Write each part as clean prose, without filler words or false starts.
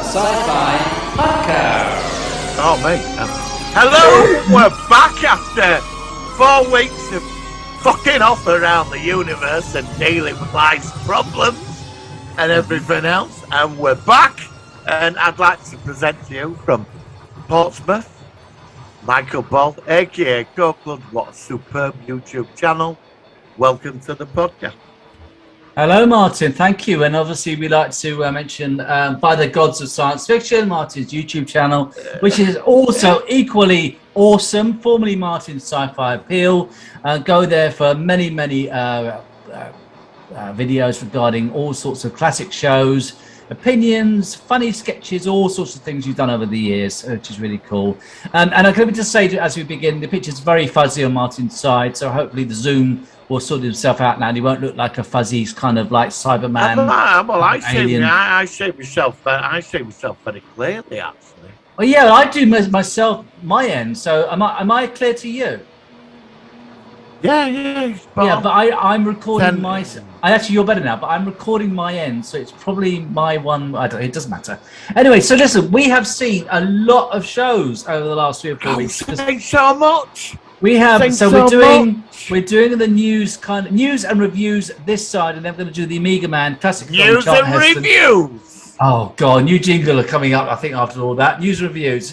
Sci-Fi Podcast. Oh, mate. Hello, we're back after 4 weeks of fucking off around the universe and dealing with life's problems and everything else. And we're back, and I'd like to present to you from Portsmouth, Michael Ball, aka Copeland. What a superb YouTube channel. Welcome to the podcast. Hello, Martin. Thank you. And obviously, we like to mention By the Gods of Science Fiction, Martin's YouTube channel, which is also equally awesome, formerly Martin's Sci-Fi Appeal. Go there for many videos regarding all sorts of classic shows, opinions, funny sketches, all sorts of things you've done over the years, which is really cool. And I can just say, as we begin, the picture's very fuzzy on Martin's side, so hopefully the zoom will sort himself out now, and he won't look like a fuzzy kind of like Cyberman. Well, I see myself very clearly, actually. Well, yeah, I do myself, my end. So am I clear to you? Yeah. But I'm recording actually, you're better now, but I'm recording my end, so it's probably my one. It doesn't matter. Anyway, so listen, we have seen a lot of shows over the last 3 or 4 weeks. Thanks so much. We have, so we're doing the news and reviews this side, and then we're going to do the Amiga Man classic news and reviews. Oh god, new jingle are coming up. I think after all that, news and reviews.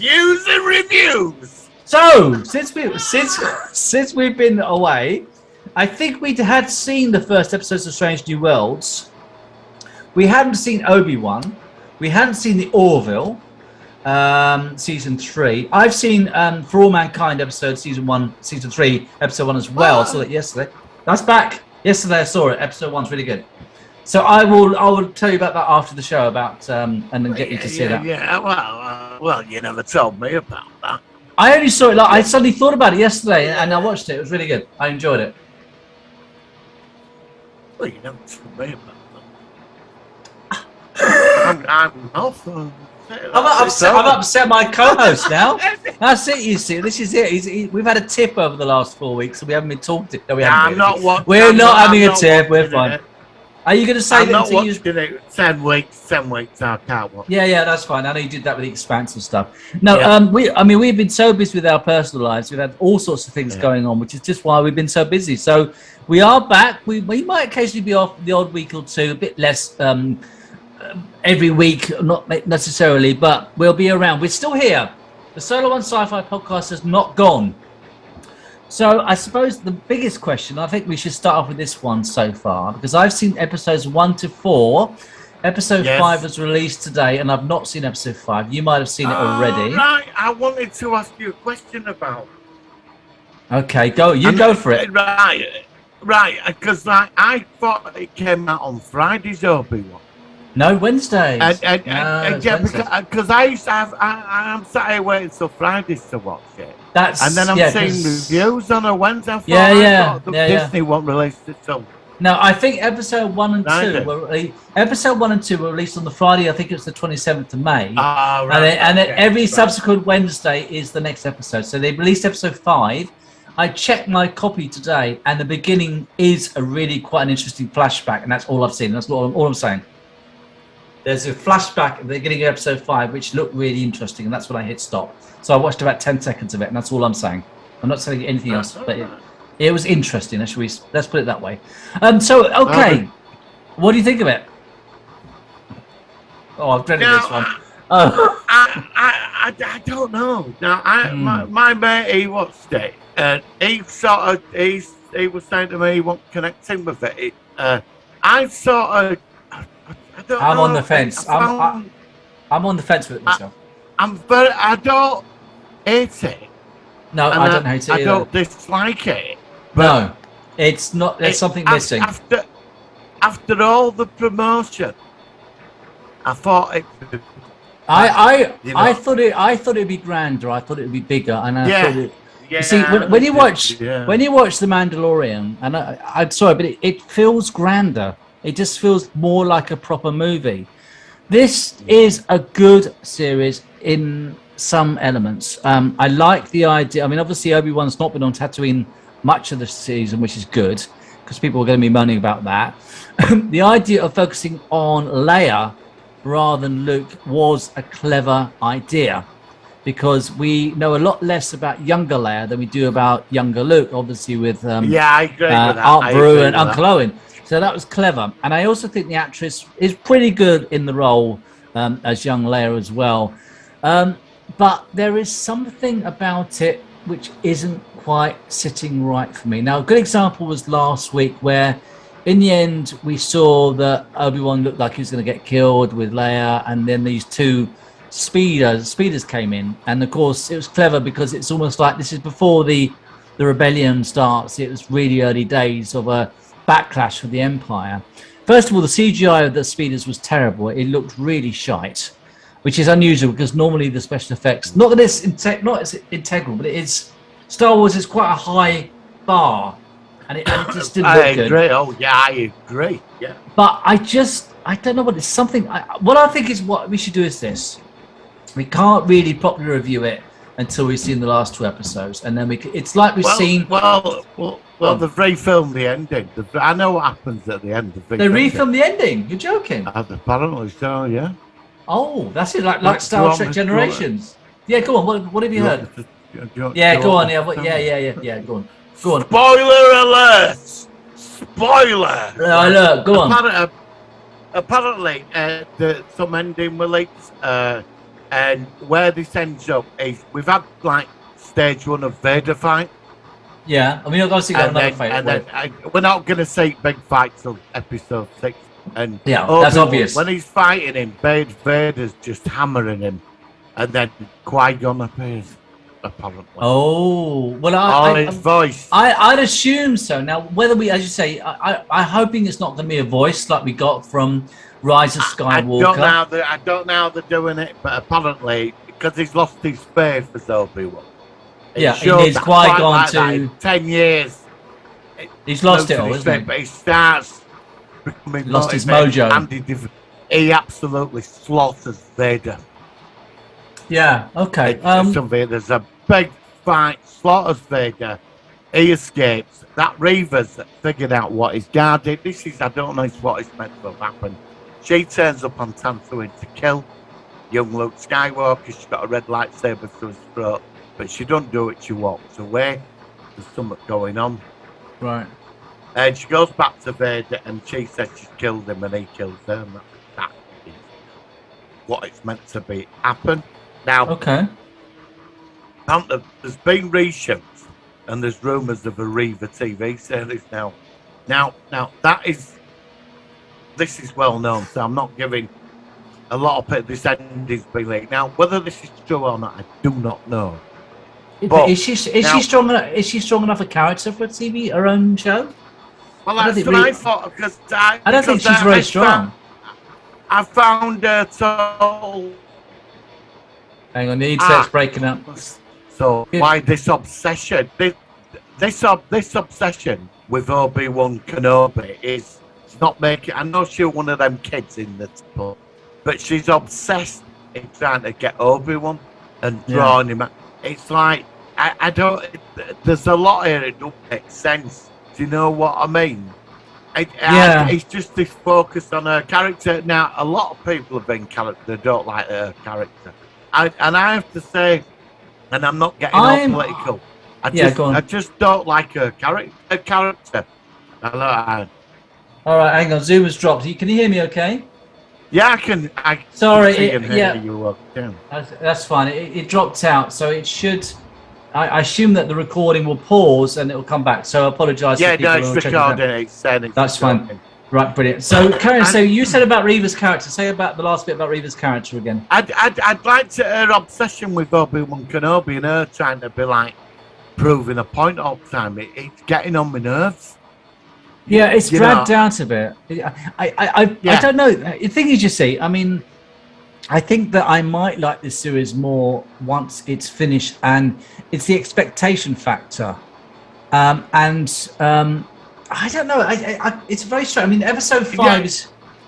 So since we've been away, I think we had seen the first episodes of Strange New Worlds. We hadn't seen Obi-Wan. We hadn't seen the Orville. Season 3. I've seen For All Mankind season 3, episode 1 as well. I saw it yesterday. That's back. Yesterday I saw it. Episode 1's really good. So I will tell you about that after the show and then get you to see that. Yeah. Well, you never told me about that. I only saw it. I suddenly thought about it yesterday and I watched it. It was really good. I enjoyed it. Well, you never told me about that. I'm off. I'm upset my co-host now. That's it, you see. This is it. We've had a tip over the last 4 weeks, so we haven't been talking. No, we're not having a tip. We're fine. Are you going to say I'm not watching it 10 weeks. I can't watch. Yeah, that's fine. I know you did that with the Expanse and stuff. No, we've been so busy with our personal lives. We've had all sorts of things going on, which is just why we've been so busy. So we are back. We might occasionally be off the odd week or two, a bit less. Every week, not necessarily, but we'll be around. We're still here. The Solo One Sci-Fi Podcast has not gone. So I suppose the biggest question, I think we should start off with this one so far, because I've seen episodes 1 to 4. Episode 5 was released today, and I've not seen episode 5. You might have seen it already. Right, I wanted to ask you a question about. Okay, go for it. Right, because I thought it came out on Friday's Obi-Wan. No, Wednesdays. Because I used to have, I'm sat here waiting till Fridays to watch it. And then I'm seeing reviews on a Wednesday. Disney won't release it till. No, I think episode 1 and 2 were released on the Friday. I think it's the 27th of May. Right. And then every subsequent Wednesday is the next episode. So they released episode 5. I checked my copy today, and the beginning is a really quite an interesting flashback, and that's all I've seen. That's all I'm saying. There's a flashback at the beginning of episode 5, which looked really interesting, and that's when I hit stop. So I watched about 10 seconds of it, and that's all I'm saying. I'm not saying anything else, but it was interesting. Let's put it that way. Okay, what do you think of it? Oh, I've dreaded this one. I don't know. Now, my mate, he watched it, and he was saying to me he wasn't connecting with it. I'm on the fence. I'm on the fence with it myself. I don't hate it. No, I don't hate it either. I don't dislike it. No, it's not. There's something missing. After all the promotion, I thought it. I thought it'd be grander. I thought it'd be bigger, and I thought it. You see, when you watch The Mandalorian, and I'm sorry, but it feels grander. It just feels more like a proper movie. This is a good series in some elements. I like the idea. I mean, obviously, Obi-Wan's not been on Tatooine much of the season, which is good, because people are going to be moaning about that. The idea of focusing on Leia rather than Luke was a clever idea, because we know a lot less about younger Leia than we do about younger Luke, obviously with I agree with that. Aunt I Beru agree and with Uncle Owen. So that was clever. And I also think the actress is pretty good in the role as young Leia as well. But there is something about it which isn't quite sitting right for me. Now, a good example was last week where in the end we saw that Obi-Wan looked like he was going to get killed with Leia, and then these two speeders came in. And of course it was clever because it's almost like this is before the rebellion starts. It was really early days of a backlash for the Empire. First of all, the CGI of the speeders was terrible. It looked really shite, which is unusual because normally the special effects, not that it's integral, but it is. Star Wars is quite a high bar, and it just didn't look good. I agree. Oh yeah, I agree. Yeah. But I don't know what it's something. What I think is what we should do is this: we can't really properly review it until we've seen the last 2 episodes, and then it's like we've seen. Well, they've refilmed the ending. I know what happens at the end. They refilmed the ending. You're joking? Apparently so. Yeah. Oh, that's it. Like Star Trek Generations. Yeah, go on. What have you heard? Yeah, go on. Yeah. Go on. Spoiler alert! Spoiler! Look, go on. Apparently, some ending were leaked, and where this ends up is we've had like stage 1 of Vader fight. Yeah, I mean, obviously got another fight. And then we're not going to see big fights till episode 6. And yeah, that's obvious. When he's fighting him, Vader's just hammering him, and then Qui-Gon appears. Apparently. Oh well, his voice. I'd assume so. Now, whether we, as you say, I'm hoping it's not going to be a voice like we got from Rise of Skywalker. I don't know how they're doing it, but apparently because he's lost his faith as Obi-Wan. Yeah, he needs Qui-Gon to 10 years. He's lost it all, isn't he? But he starts becoming lost his mojo. And he absolutely slaughters Vader. Yeah. Okay. There's a big fight, slaughters Vader. He escapes. That Reva's figured out what he's guarded. I don't know what is meant to happen. She turns up on Tatooine to kill young Luke Skywalker. She's got a red lightsaber through his throat, but she don't do it. She walks away. There's something going on. Right. And she goes back to Vader, and she says she's killed him, and he kills her. That is what it's meant to be happen. Now, okay. There's been reshoots, and there's rumours of a Reva TV series now. Now, this is well known, so I'm not giving a lot of it. This ending's been leaked. Now, whether this is true or not, I do not know. But is she strong enough? Is she strong enough a character for her own show? Well, that's what I thought, because I don't think she's very strong. I found her total. Hang on, the internet's breaking up. So why this obsession? This obsession with Obi-Wan Kenobi is not making. I know she's one of them kids in the book, but she's obsessed in trying to get Obi-Wan and drawing him. It's like I don't. There's a lot here that don't make sense. Do you know what I mean? It's just this focus on her character. Now, a lot of people have been they don't like her character. I have to say, and I'm not getting all political. I just don't like her character. Hello. All right, hang on. Zoom has dropped. Can you hear me? Okay. Yeah, I can. Sorry. Hear you. That's fine. It dropped out, so it should. I assume that the recording will pause and it will come back. So I apologise. Yeah, no, it's recording. It's saying it's That's fine. Right, brilliant. So, Karen, so you said about Reva's character. Say about the last bit about Reva's character again. I'd like her obsession with Obi-Wan Kenobi and her trying to be like proving a point all the time. It's getting on my nerves. Yeah, it's dragged out a bit. I don't know. The thing is, you see, I mean, I think that I might like this series more once it's finished, and it's the expectation factor. I don't know. It's very strange. I mean, episode 5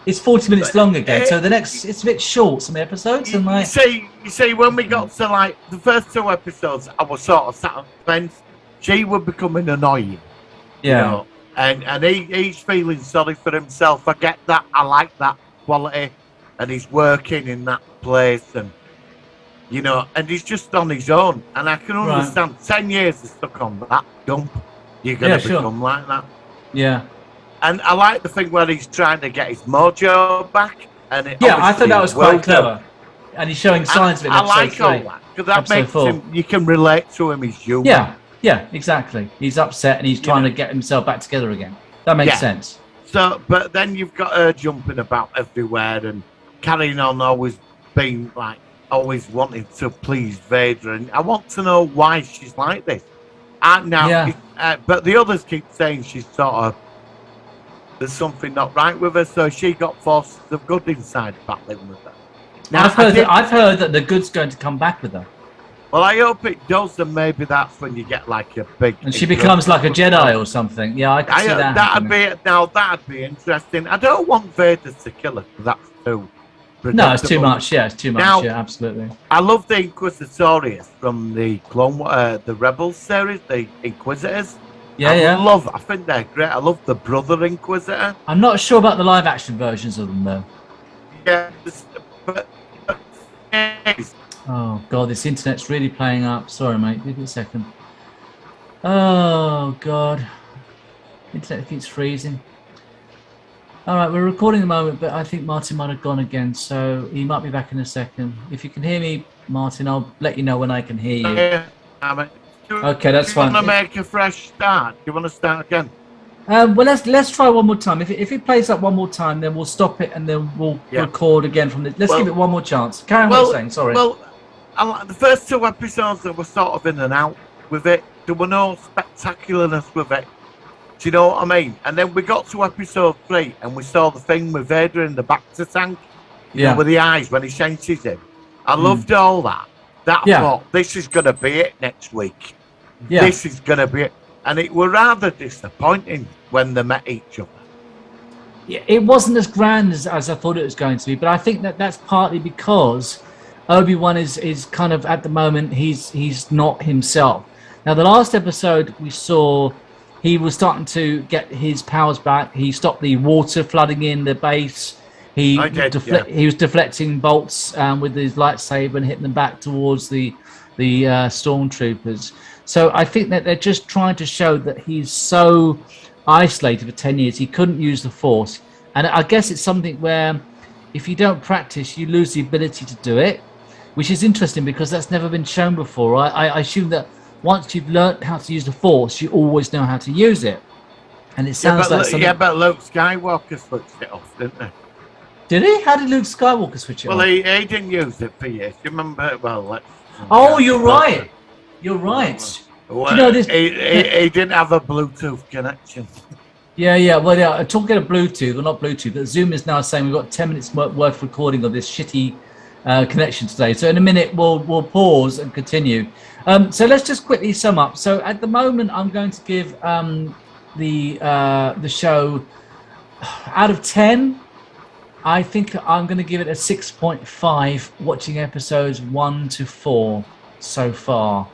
is 40 minutes long again, so the next it's a bit short. Some episodes, and like you see, when we got to like the first 2 episodes, I was sort of sat on the fence. She was becoming annoying. Yeah. You know? And he's feeling sorry for himself. I get that. I like that quality. and he's working in that place, and you know, and he's just on his own. And I can understand 10 years is stuck on that dump. You're going to become like that. Yeah. And I like the thing where he's trying to get his mojo back. And I thought that was quite clever. And he's showing signs of it. I like all that because that makes him. You can relate to him. He's human. Yeah, exactly. He's upset and he's trying to get himself back together again. That makes sense. So, but then you've got her jumping about everywhere and carrying on, always being like. Always wanting to please Vader, and I want to know why she's like this. But the others keep saying she's sort of there's something not right with her, so she got forces of good inside battling with her. Now, I've heard that the good's going to come back with her. Well, I hope it does, and maybe that's when you get like a big. And she becomes like a Jedi or something. Yeah, I can see that. That'd be interesting. I don't want Vader to kill her. That's too. No, it's too much. Yeah, it's too much. Now, yeah, absolutely. I love the Inquisitorius from the the Rebels series, the Inquisitors. I think they're great. I love the Brother Inquisitor. I'm not sure about the live-action versions of them, though. Yeah, but oh God, this internet's really playing up. Sorry, mate. Give me a second. Oh God, internet keeps freezing. All right, we're recording a moment, but I think Martin might have gone again, so he might be back in a second. If you can hear me, Martin, I'll let you know when I can hear you. Okay, that's fine. Do you want to make a fresh start? Do you want to start again? Well, let's try one more time. If it plays up one more time, then we'll stop it and then we'll record again from the. Let's give it one more chance. Carry on what you're saying. Sorry. Well, the first 2 episodes that were sort of in and out with it. There were no spectacularness with it. Do you know what I mean? And then we got to episode 3 and we saw the thing with Vader in the Bacta tank. You know, with the eyes when he senses him. I loved all that. I thought, this is going to be it next week. Yeah. This is going to be it. And it were rather disappointing when they met each other. Yeah, it wasn't as grand as I thought it was going to be, but I think that's partly because Obi-Wan is kind of, at the moment, he's not himself. Now, the last episode we saw, he was starting to get his powers back. He stopped the water flooding in the base. He was deflecting bolts with his lightsaber and hitting them back towards the stormtroopers. So I think that they're just trying to show that he's so isolated for 10 years. He couldn't use the Force. And I guess it's something where if you don't practice, you lose the ability to do it, which is interesting because that's never been shown before. I assume that once you've learned how to use the Force, you always know how to use it. And it sounds like something... Yeah, but Luke Skywalker switched it off, didn't he? Did he? How did Luke Skywalker switch it off? Well, he didn't use it for years. You remember? Well, you're right. You're right. Well, you know this? He didn't have a Bluetooth connection. Yeah. Well, talking of Bluetooth, well, not Bluetooth, but Zoom is now saying we've got 10 minutes worth of recording of this shitty connection today. So in a minute, we'll pause and continue. So let's just quickly sum up. So at the moment, I'm going to give the show out of 10. I think I'm going to give it a 6.5. Watching episodes 1 to 4 so far.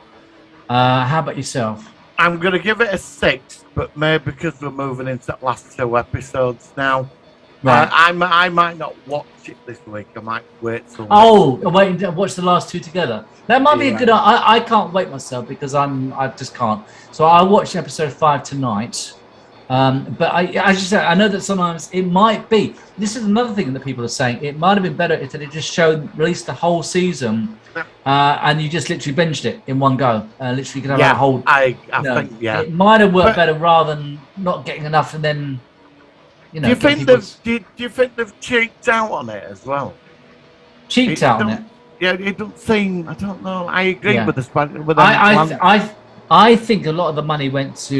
How about yourself? I'm going to give it a 6, but maybe because we're moving into the last 2 episodes now. Right. I might not watch it this week. I might wait till. Wait and watch the last 2 together. That might be a good. I can't wait myself because I just can't. So I'll watch episode 5 tonight. But I know that sometimes it might be. This is another thing that people are saying. It might have been better if they just released the whole season, and you just literally binged it in one go. Literally, could have a whole. I think it might have worked better rather than not getting enough and then. You know, do you think they've cheaped out on it as well? Cheaped out on it? Yeah, it doesn't seem. I don't know. I agree with the. I think a lot of the money went to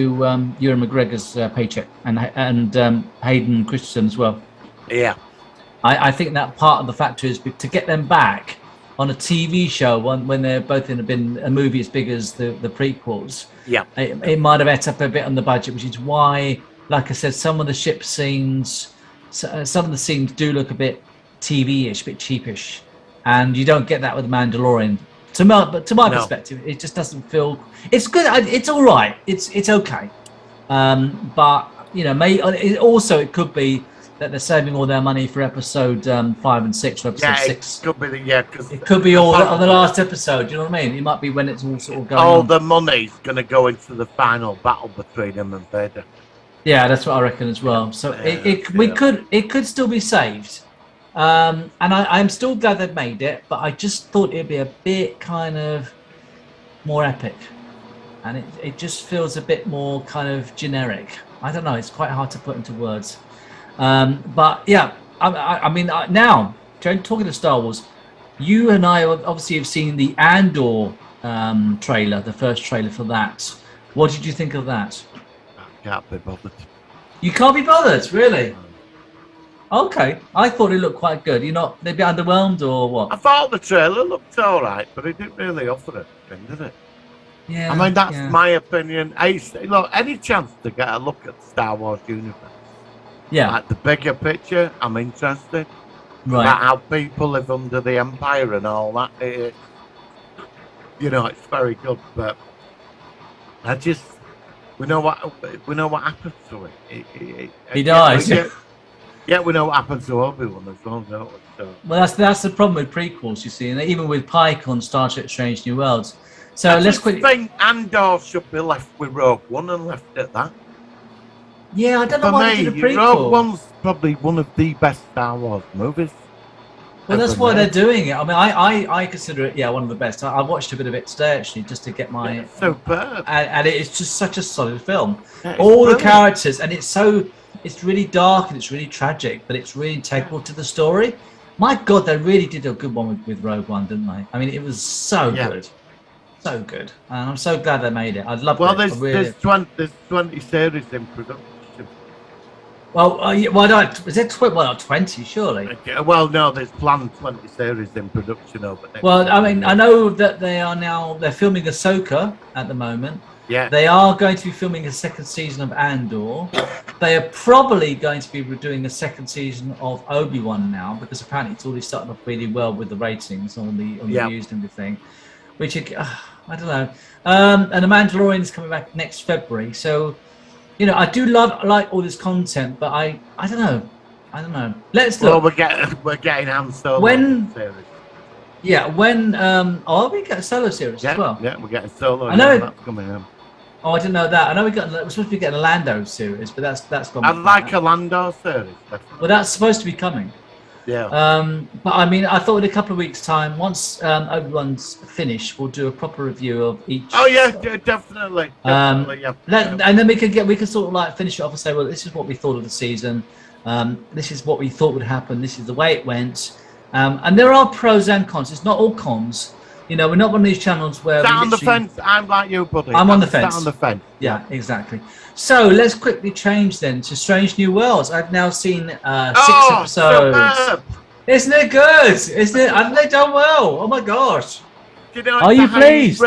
Ewan McGregor's paycheck and Hayden Christensen as well. Yeah. I think that part of the factor is to get them back on a TV show when they're both in a movie as big as the prequels. Yeah. It might have ate up a bit on the budget, which is why, like I said, some of the ship scenes, some of the scenes do look a bit TV-ish, a bit cheapish, and you don't get that with Mandalorian. To my perspective, it just doesn't feel. It's good. It's all right. It's okay. But you know, it could be that they're saving all their money for episode 5 and 6 or episode Yeah, 6. it could be because It could be all on the last episode. Do you know what I mean? It might be when it's all sort of going all on. the money's going to go into the final battle between him and Vader. Yeah, that's what I reckon as well. So it could still be saved. And I'm still glad they've made it, but I just thought it'd be a bit kind of more epic. And it just feels a bit more kind of generic. I don't know. It's quite hard to put into words. But yeah, I mean, now, talking to Star Wars, you and I obviously have seen the Andor trailer, the first trailer for that. What did you think of that? I can't be bothered. You can't be bothered, really? Okay, I thought it looked quite good. You're not maybe underwhelmed or what? I thought the trailer looked all right, but it didn't really offer anything, did it? Yeah. I mean, that's my opinion. Look, any chance to get a look at the Star Wars universe, like the bigger picture, I'm interested. Right. About how people live under the Empire and all that. It's very good, but we know what happens to it. He dies. Yeah, we know what happens to Obi-Wan as well, don't we? So. Well, that's the problem with prequels, you see, and even with Pike on Star Trek: Strange New Worlds. So let's quickly. I think Andor should be left with Rogue One and left at that. Yeah, I don't know why they did a prequel. Rogue One's probably one of the best Star Wars movies. Well, that's why they're doing it. I mean, I consider it, one of the best. I watched a bit of it today, actually, just to get my... It's superb. And it's just such a solid film. Yeah, all the characters, and it's really dark and it's really tragic, but it's really integral to the story. My God, they really did a good one with Rogue One, didn't they? I mean, it was so good. So good. And I'm so glad they made it. I'd love it. Well, there's 20 series in production. Well, is it 20, surely? Well, no, there's planned 20 series in production over there. Well, I mean, I know that they're filming Ahsoka at the moment. Yeah. They are going to be filming a second season of Andor. They are probably going to be doing a second season of Obi-Wan now, because apparently it's already started off really well with the ratings on the views and everything. Which, I don't know. And The Mandalorian is coming back next February. So, I do like all this content, but I don't know. Let's look. Well, we're getting Han Solo series. Yeah, we get a Solo series as well. Yeah, we're getting Solo. I know that's coming in. Oh, I didn't know that. I know we're supposed to be getting a Lando series, but that's gone. I like a Lando series. Definitely. Well, that's supposed to be coming. Yeah. But I mean, I thought in a couple of weeks' time, once Obi-Wan's finished, we'll do a proper review of each. Oh yeah, definitely. And then we can sort of like finish it off and say, well, this is what we thought of the season. This is what we thought would happen. This is the way it went. And there are pros and cons. It's not all cons. We're not one of these channels where Sat on the fence. I'm like you, buddy. I'm on the fence. Sat on the fence. Yeah, exactly. So let's quickly change then to Strange New Worlds. I've now seen 6 episodes. Superb. Isn't it good? Isn't it? Haven't they done well? Oh my gosh. Are you pleased?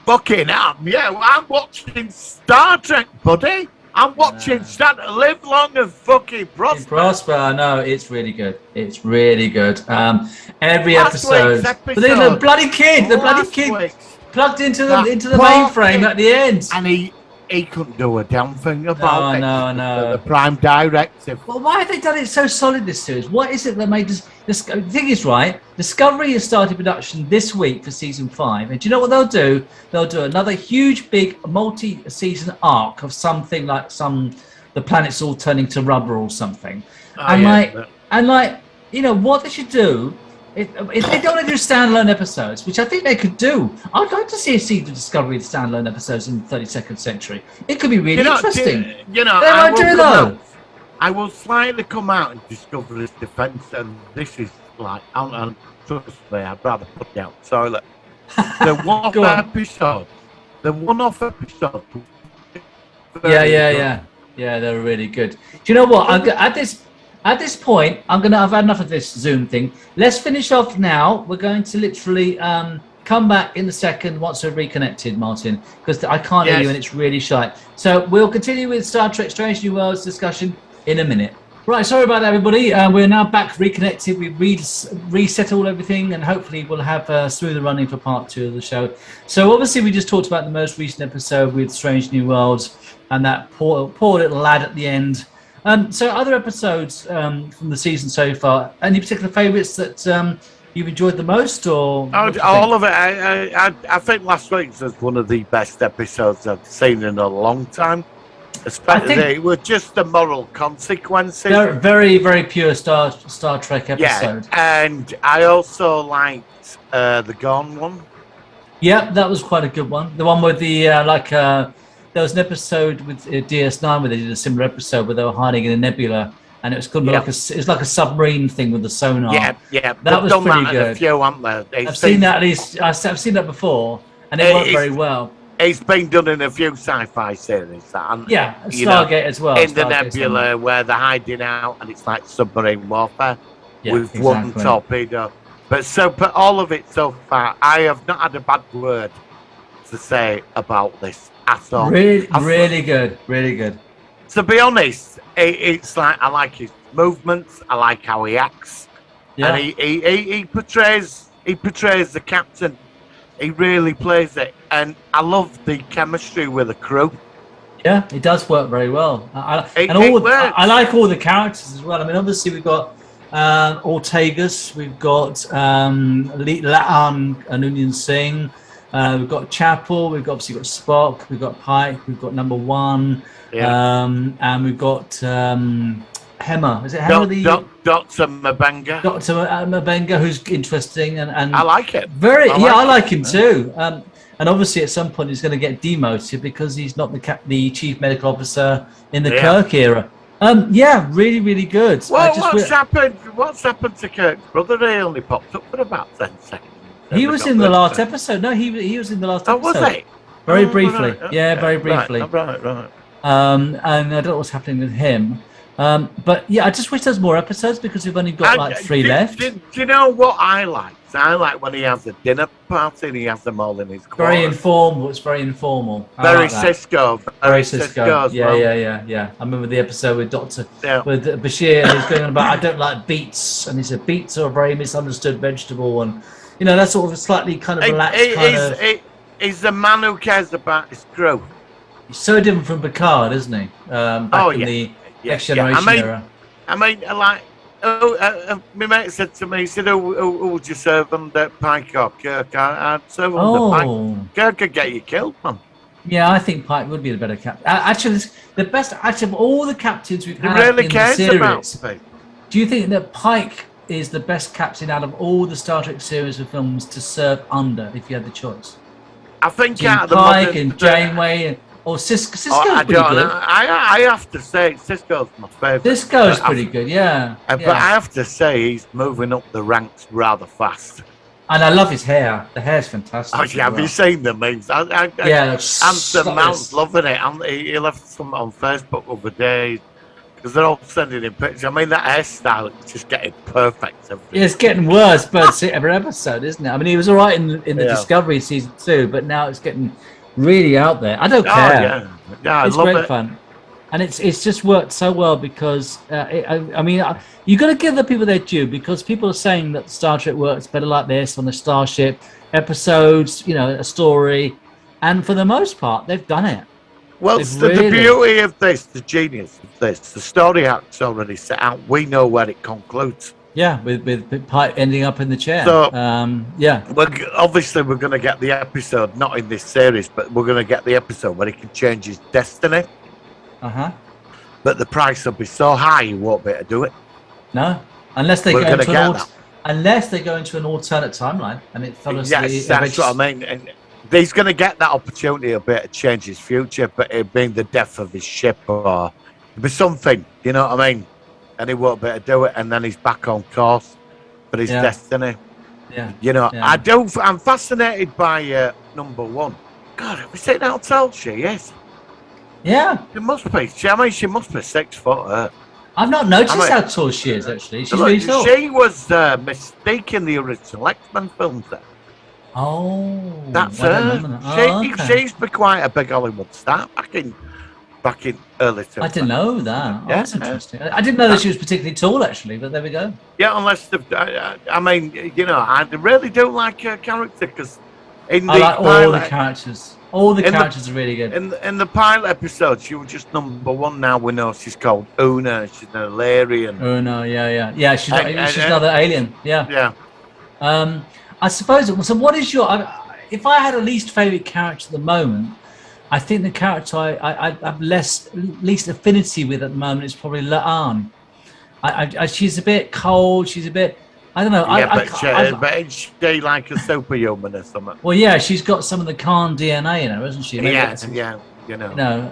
Fucking am. Yeah, I'm watching Star Trek, buddy. I'm watching Santa live long and fucking prosper. I know, it's really good. It's really good. Every Last episode. The bloody kid plugged into the mainframe at the end. And he couldn't do a damn thing about it. No. The Prime Directive. Well, why have they done it so solid, this series? What is it that made this? The thing is, right, Discovery has started production this week for season 5. And do you know what they'll do? They'll do another huge, big, multi-season arc of something like the planet's all turning to rubber or something. What they should do, if they don't want to do standalone episodes, which I think they could do, I'd like to see a season of Discovery with standalone episodes in the 32nd century. It could be really interesting. They won't do though. I will slightly come out in Discovery's defence, and this is like, and trust me, I'd rather put down the toilet. The one-off episode. Yeah, they're really good. Do you know what? At this point, I've had enough of this Zoom thing. Let's finish off now. We're going to literally come back in the second once we're reconnected, Martin, because I can't hear you and it's really shy. So we'll continue with Star Trek Strange New Worlds discussion in a minute. Right, sorry about that, everybody. We're now back reconnected. We resettled everything, and hopefully we'll have smoother running for part 2 of the show. So obviously we just talked about the most recent episode with Strange New Worlds and that poor little lad at the end. So other episodes from the season so far. Any particular favourites that you've enjoyed the most, or what do you All think? of it. I think last week's was one of the best episodes I've seen in a long time. Especially, think- it was just the moral consequences. Very, very pure Star Trek Yeah, episode. and I also liked the Gone one. Yeah, that was quite a good one. The one with the there was an episode with DS9 where they did a similar episode where they were hiding in a nebula, and it was called Yeah. it was like a submarine thing with the sonar. Yeah. That They've was done pretty that in good. a few, haven't they? I've seen that at least. I've seen that before, and it worked very well. It's been done in a few sci-fi series. Yeah, you know, Stargate as well. in the Stargate's nebula where they're hiding out, and it's like submarine warfare Yeah, with one exactly. torpedo. But all of it so far, I have not had a bad word to say about this at all. Really good, really good. To be honest, it's like I like his movements. I like how he acts, Yeah, and he portrays the captain. He really plays it, and I love the chemistry with the crew. yeah, it does work very well. It works. I like all the characters as well. I mean, obviously we've got Ortegas, we've got Laan Anunian Singh, we've got Chapel, we've obviously got Spock, we've got Pike, we've got Number One, and we've got Hema. Is it Hema? Dr. Mabenga. Dr. Mabenga, who's interesting and I like it. I like him too. And obviously, at some point, he's going to get demoted because he's not the chief medical officer in the Kirk era. Yeah, really, really good. Well, what's happened? What's happened to Kirk's brother? He only popped up for about 10 seconds. He was in the last episode. No, he was in the last Oh, episode. was he? Very briefly. Right, Yeah, okay. very briefly. Right. And I don't know what's happening with him. But yeah, I just wish there's more episodes because we've only got like 3 left. Do you know what I like? I like when he has a dinner party and he has them all in his quarters. Very informal. It's very informal. I Very like that. Cisco. Very Cisco. as Yeah, well. yeah. I remember the episode with Yeah. with Bashir, and he's going on about I don't like beets, and he said beets are a very misunderstood vegetable, and that sort of a slightly kind of relaxed He's the man who cares about his crew. He's so different from Picard, isn't he? Back in the Next Generation era. I mean, like, my mate said to me, he said, who would you serve under Pike or Kirk? I'd serve under Pike. Kirk could get you killed, man. Yeah, I think Pike would be the better captain. Actually, the best of all the captains we've He had really in the cares about series. people. Do you think that Pike is the best captain out of all the Star Trek series of films to serve under, if you had the choice? I think Between out of the Pike modern- and Janeway, or Cisco's I pretty don't good. know. I have to say, Cisco's my favourite. Cisco's But pretty good, yeah. But I have to say, he's moving up the ranks rather fast. And I love his hair. The hair's fantastic. Actually, as have well. you seen the memes? Yeah, Anson Mount's loving it. And he left some on Facebook the other day because they're all sending him pictures. I mean, that hairstyle is just getting perfect. Yeah, it's getting worse, but every episode, isn't it? I mean, he was all right in the Discovery season 2, but now it's getting really out there. I don't care. Yeah, I It's love great it. fun, and it's just worked so well because I mean you got to give the people their due because people are saying that Star Trek works better like this on the Starship episodes, a story, and for the most part they've done it. Well, They've the really- beauty of this, the genius of this, the story arc's already set out. We know where it concludes. Yeah, with Pike ending up in the chair. So- yeah, Obviously, we're going to get the episode, not in this series, but we're going to get the episode where he can change his destiny. But the price will be so high, he won't be able to do it. No, unless they We're go gonna into get that. unless they go into an alternate timeline and it follows. Yes, that's what I mean. And he's going to get that opportunity a bit to change his future, but it'll be the death of his ship or it'll be something, you know what I mean? And he won't be able to do it, and then he's back on course for his destiny. Yeah, You know, Yeah. I'm fascinated by Number One. God, have we seen how tall she is? yeah. She must be. She must be 6 foot. I've not noticed I mean- how tall she is. Actually, she's Look, really tall. she was Mystique in the original X-Men films. There. Oh, That's I don't her. remember that. Oh, okay. She's been quite a big Hollywood star back in early 2000s. I didn't know that. Oh, Yeah, that's yeah. interesting. I didn't know that she was particularly tall, actually. But there we go. Yeah, unless I mean, I really do like her character because in I the like all pilot, the characters. All the In the- characters are really good. In the pilot episode, she was just number one. Now we know she's called Una. She's an Illyrian. Oh no, yeah. She's And- another alien. Yeah. Yeah. I suppose. So, what is your? If I had a least favorite character at the moment, I think the character I have least affinity with at the moment is probably La'an. She's a bit cold. She's a bit. I don't know. But is she like a superhuman or something? Well, yeah, she's got some of the Khan DNA in her, hasn't she? Maybe Yeah, that's- yeah, you know.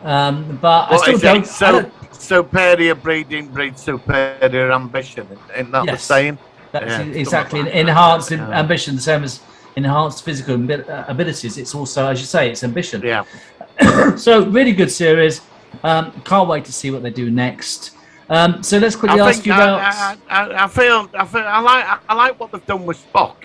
But I What still is don't. it? Superior breeding breeds superior ambition. Isn't that the Yes. saying? That's Yeah, exactly something like enhanced that, yeah. ambition, the same as enhanced physical abilities. It's also, as you say, it's ambition. Yeah. So really good series. Can't wait to see what they do next. So let's quickly ask you about I like what they've done with Spock.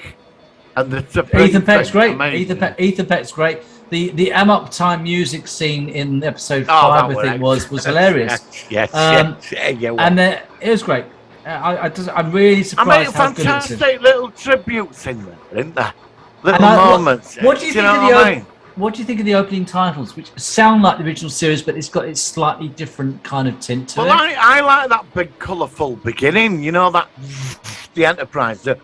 And the Ethan Peck's great. Amazing. Ethan Peck's great. The Amok time music scene in episode Oh, 5, that I think, was was hilarious. Yes. Yeah. And it was great. I'm really surprised how good it is. Fantastic little tributes in there, isn't there? Little And moments. What do you think know of what I mean? What do you think of the opening titles, which sound like the original series, but it's got its slightly different kind of tint to Well, it? I like that big colourful beginning. You know that the Enterprise, and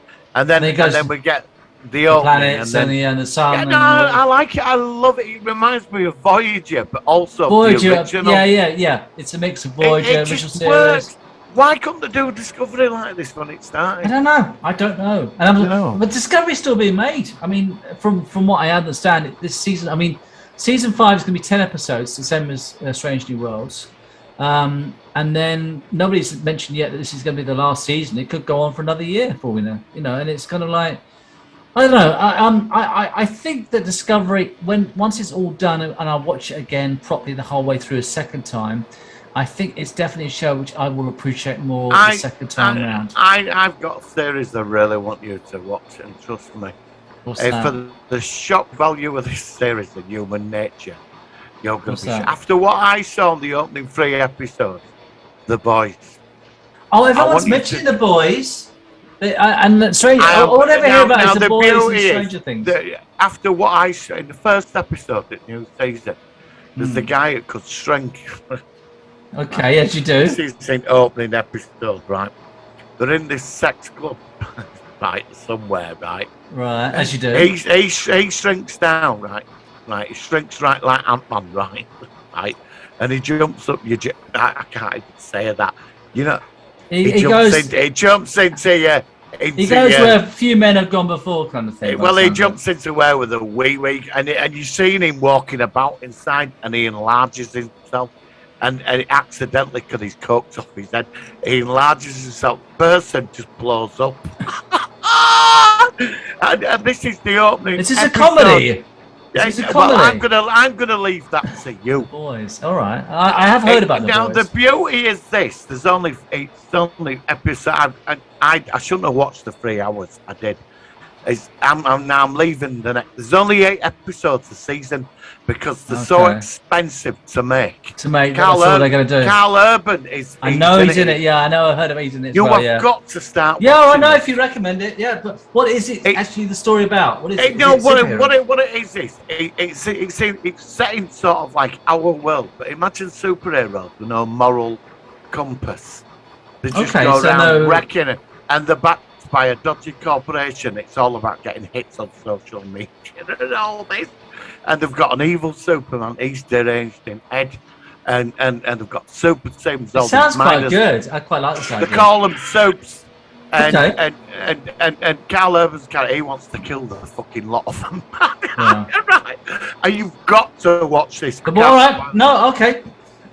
then And it goes we get the The opening, planets and then and the sun. yeah, and no, I like it. I love it. It reminds me of Voyager, but also the Voyager. original. Yeah. It's a mix of Voyager, it original just series. works. Why couldn't they do a Discovery like this when it I started? don't know. And but Discovery's still being made. I mean, from what I understand, this season. I mean, season 5 is going to be 10 episodes, the same as Strange New Worlds. And then nobody's mentioned yet that this is going to be the last season. It could go on for another year, for all we know. And it's kind of like, I don't know. I think that Discovery, once it's all done and I watch it again properly the whole way through a second time, I think it's definitely a show which I will appreciate more the second time around. I've got a series I really want you to watch, and trust me, What's that? for the shock value of this series of human nature, you're going What's to be that? after what I saw in the opening 3 episodes, The Boys. Oh, I everyone's want you mentioning to- The Boys. And Strange. All I ever hear about is The Boys and Stranger Things. After what I saw in the first episode, the new season, there's the guy who could shrink. Okay, yes, you do. This is in opening episode, right? They're in this sex club, right, somewhere, right? Right, as you do. He shrinks down, right? Right, he shrinks right like Ant-Man, right? Right, and he jumps up. I can't even say that. You know, He goes. he jumps into you. He goes where a few men have gone before, kind of thing. Well, he jumps into where with a wee, and you've seen him walking about inside, and he enlarges himself. And accidentally, because he's cooked off his head, he enlarges himself. Person just blows up. and this is the opening. This is a episode. comedy. This is a Well, comedy. I'm gonna leave that to you. Boys, all right. I have heard about The Now Boys. the beauty is this: there's only episode. I shouldn't have watched the 3 hours. I did. I'm leaving the next. There's only 8 episodes a season because they're so Okay. expensive to make. To make, that's all they're going to do. Carl Urban is. I know he's in it. Yeah, I know. I heard about he's in it. as You well, have yeah. got to start. Yeah, I watching know it. if you recommend it. Yeah, but what is it It- actually the story about? What is it? No, Is it superhero? what it is this? It's set in sort of like our world, but imagine superheroes with no moral compass. They just Okay, go so around no- wrecking it, and they're backed by a dodgy corporation. It's all about getting hits on social media and all this. And they've got an evil Superman. He's deranged in head, and they've got super same as all It these sounds quite miners. good. I quite like this They idea. call them soaps. Okay. And Carl Urban's character, he wants to kill the fucking lot of them. Yeah. Right. And you've got to watch this. But all right. No, okay.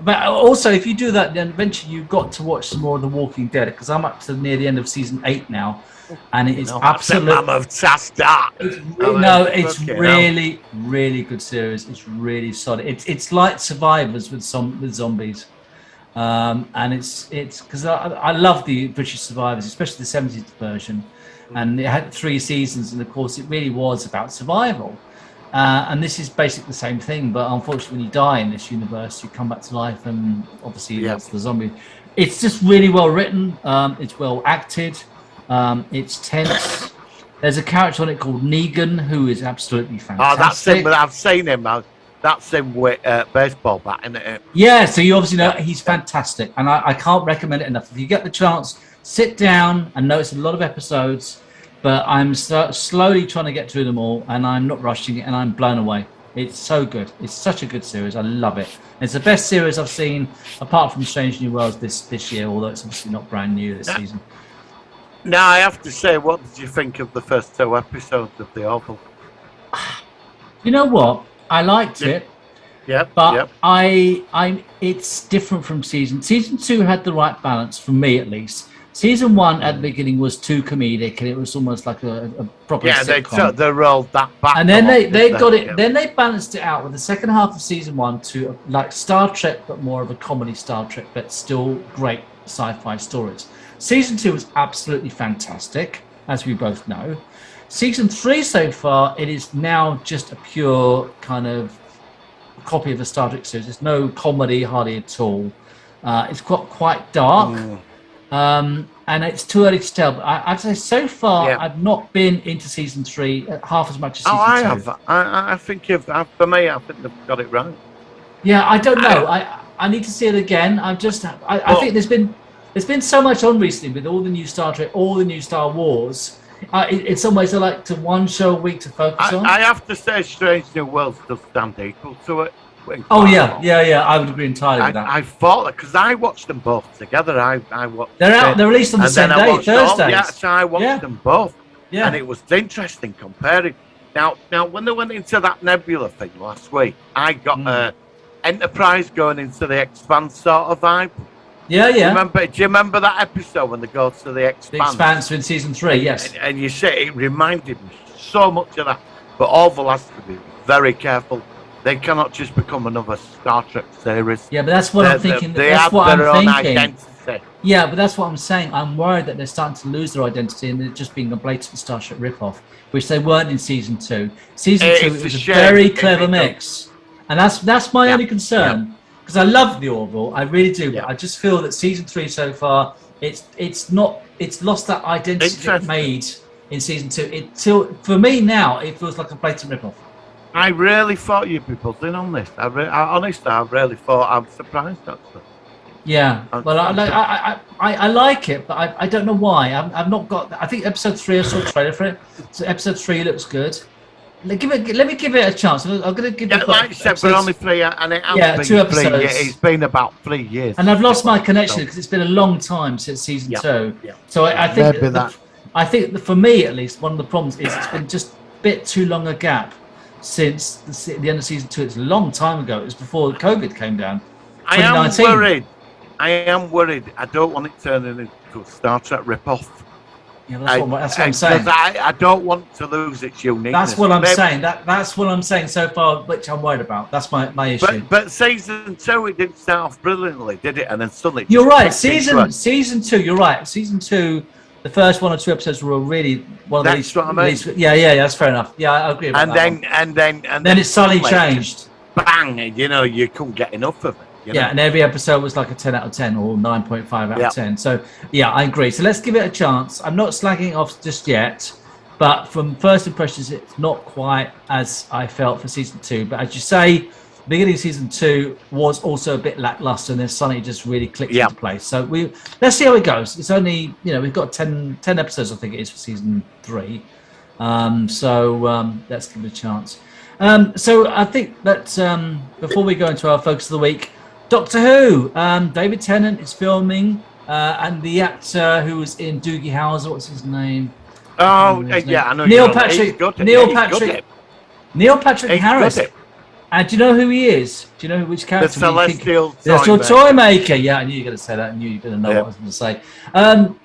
But also, if you do that, then eventually you've got to watch some more of The Walking Dead, because I'm up to near the end of season 8 now, and it is absolutely. It's really, really good series. It's really solid. It's like Survivors with zombies, and it's because I love the British Survivors, especially the 70s version, and it had 3 seasons, and of course it really was about survival. And this is basically the same thing, but unfortunately, when you die in this universe, you come back to life, and obviously that's the zombie. It's just really well written. It's well acted. It's tense. There's a character on it called Negan who is absolutely fantastic. Oh, that's him. But I've seen him. That's him with baseball bat, isn't it? Yeah, so you obviously know he's fantastic, and I can't recommend it enough. If you get the chance, sit down. I know it's a lot of episodes, but I'm slowly trying to get through them all, and I'm not rushing it, and I'm blown away. It's so good. It's such a good series. I love it. It's the best series I've seen, apart from Strange New Worlds this year, although it's obviously not brand new this season. Now, I have to say, what did you think of the first 2 episodes of The Orville? You know what? I liked it. Yeah, but it's different from season 2 had the right balance for me, at least. Season 1 at the beginning was too comedic, and it was almost like a proper sitcom. they rolled that back, and then they got it. Then they balanced it out with the second half of season 1 to like Star Trek, but more of a comedy Star Trek, but still great sci-fi stories. Season 2 was absolutely fantastic, as we both know. Season 3 so far, it is now just a pure kind of copy of the Star Trek series. There's no comedy hardly at all. It's quite dark, and it's too early to tell. But I'd say so far, I've not been into season 3 half as much as season 2. I have. I think for me, I think they've got it right. Yeah, I don't know. I need to see it again. I think there's been so much on recently with all the new Star Trek, all the new Star Wars. In some ways, I like to one show a week to focus on. I have to say, Strange New Worlds does stand equal to it. Oh yeah. I would agree entirely with that. I thought that because I watched them both together. I watched. They're released on the same day, Thursdays. Yeah, so I watched them both. Yeah. And it was interesting comparing. Now, when they went into that Nebula thing last week, I got Enterprise going into the Expanse sort of vibe. Yeah. Do you remember that episode when they go to the Expanse? The Expanse in season 3, yes. And you say it reminded me so much of that. But Orville has to be very careful. They cannot just become another Star Trek series. Yeah, but that's what I'm thinking. They have their own identity. Yeah, but that's what I'm saying. I'm worried that they're starting to lose their identity and they're just being a blatant Star Trek ripoff, which they weren't in season 2. Season 2 was a very clever mix, and that's my only concern. Because I love the Orville, I really do. But I just feel that season 3 so far, it's lost that identity it made in season 2. For me now, it feels like a blatant ripoff. I really thought you'd be buzzing on this. I really thought. I'm surprised actually. Yeah, well, I like it, but I don't know why. I've not got. I think episode 3 I saw a trailer for it. So episode 3 looks good. Let me give it a chance. I'm going to give it. Like you said, but only 3, and it has been 2 episodes. It's been about 3 years. And I've lost my connection because it's been a long time since season 2. Yeah. So I think I think for me at least, one of the problems is it's been just a bit too long a gap since the end of season 2. It's a long time ago. It was before COVID came down. I am worried. I don't want it turning into a Star Trek ripoff. Yeah, that's what I'm saying. I don't want to lose its uniqueness. That's what I'm saying. That's what I'm saying so far, which I'm worried about. That's my issue. But season 2, it didn't start off brilliantly, did it? And then suddenly... You're right. Season 2, you're right. Season 2, the first 1 or 2 episodes were really one of the least... That's what I mean. Yeah, that's fair enough. Yeah, I agree with that. And then it suddenly changed. Bang! You couldn't get enough of it. And every episode was like a 10 out of 10 or 9.5 out of 10. So, yeah, I agree. So let's give it a chance. I'm not slagging it off just yet, but from first impressions, it's not quite as I felt for season 2. But as you say, the beginning of season 2 was also a bit lackluster, and then suddenly it just really clicked into place. So let's see how it goes. It's only, we've got 10 episodes, I think it is, for season 3. So let's give it a chance. So I think that before we go into our focus of the week, Doctor Who, David Tennant is filming, and the actor who was in Doogie Howser, what's his name? I know. Neil Patrick Harris. And do you know who he is? Do you know which character? The Celestial Toymaker. Yeah, I knew you were going to say that. I knew you were going to know what I was going to say.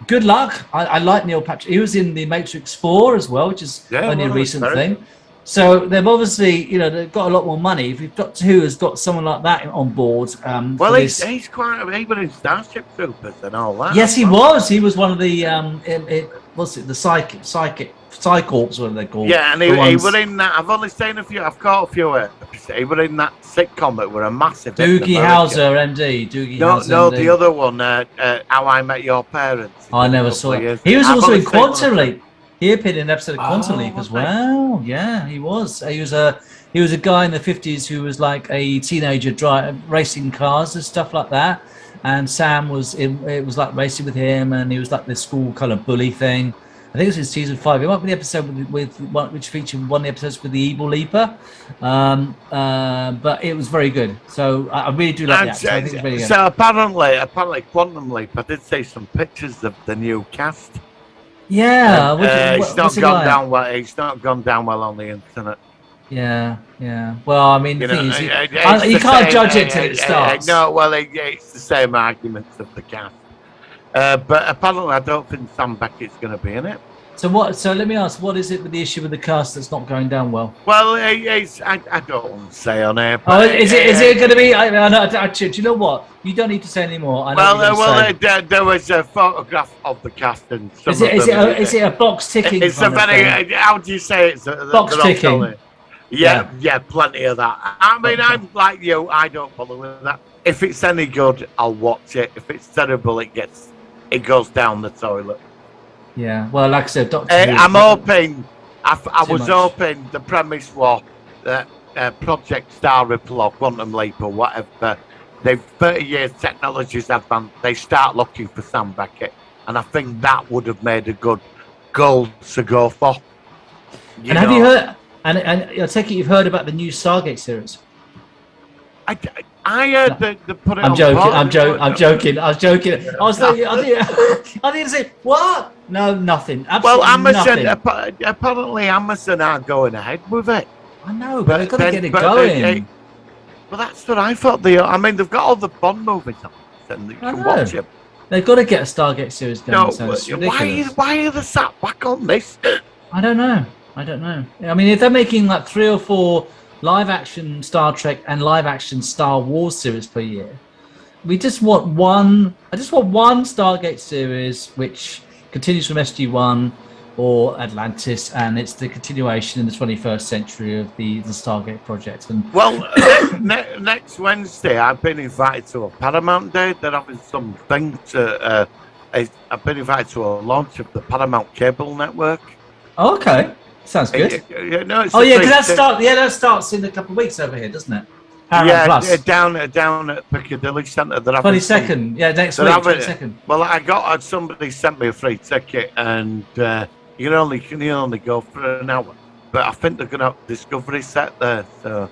Good luck. I like Neil Patrick. He was in the Matrix 4 as well, which is only a recent thing. So they've obviously, they've got a lot more money. If Doctor Who has got someone like that on board, he's quite. He was in Starship Troopers and all that. Yes, he was. He was one of the what's it? The Psycorps, what are they called? Yeah, and he was in that. I've only seen a few. I've caught a few. He was in that sitcom that were a massive. Doogie Howser, MD. No, the other one. How I Met Your Parents. I never saw it. He was also in Quantum Leap. He appeared in an episode of Quantum Leap as well. Yeah, he was. He was a guy in the 50s who was like a teenager racing cars and stuff like that. And Sam it was like racing with him, and he was like this school kind of bully thing. I think it was in season 5. It might be the episode which featured one of the episodes with the Evil Leaper. But it was very good. So I really do like that. So I think it's really good. So apparently Quantum Leap, I did see some pictures of the new cast. Yeah, it's not gone down well. It's not gone down well on the internet. Yeah. Well, I mean, the thing is, you can't judge it till it starts. No, well, it's the same arguments of the cast. But apparently, I don't think Sam Beckett's going to be in it. So what? So let me ask, what is it with the issue with the cast that's not going down well? Well, I don't want to say on air. Oh, is it going to be? Do you know what? You don't need to say anymore. There was a photograph of the cast and some is it a box ticking? It's a very. How do you say it? Box ticking. Yeah, plenty of that. I mean, I'm like you. I don't bother with that. If it's any good, I'll watch it. If it's terrible, it goes down the toilet. Yeah, well, like I said, Doctor I'm hoping. I was hoping the premise was that Project Star Ripple or Quantum Leap or whatever. They've 30 years technology's advanced. They start looking for Sam Beckett, and I think that would have made a good goal to go for. Have you heard? And I take it you've heard about the new Stargate series. I heard that they put it I'm on joking. pause. I'm joking. I was thinking, I didn't say what? No, nothing. Absolutely well, Amazon nothing. Apparently Amazon are going ahead with it. I know, but they've got to get it going. Well, that's what I thought. They've got all the Bond movies on, and you can watch them. They've got to get a Stargate series going. Why are they sat back on this? I don't know. I mean, if they're making like 3 or 4 live-action Star Trek and live-action Star Wars series per year, I just want one Stargate series which continues from SG-1 or Atlantis, and it's the continuation in the 21st century of the Stargate project. And next Wednesday, I've been invited to a Paramount Day. They're having something to. I've been invited to a launch of the Paramount Cable Network. Oh, okay. Sounds good. Because that starts in a couple of weeks over here, doesn't it? Paramount Plus. down at Piccadilly Centre. 22nd, next week. 22nd. Well, somebody sent me a free ticket, and you can only go for an hour. But I think they're going to have Discovery set there. So,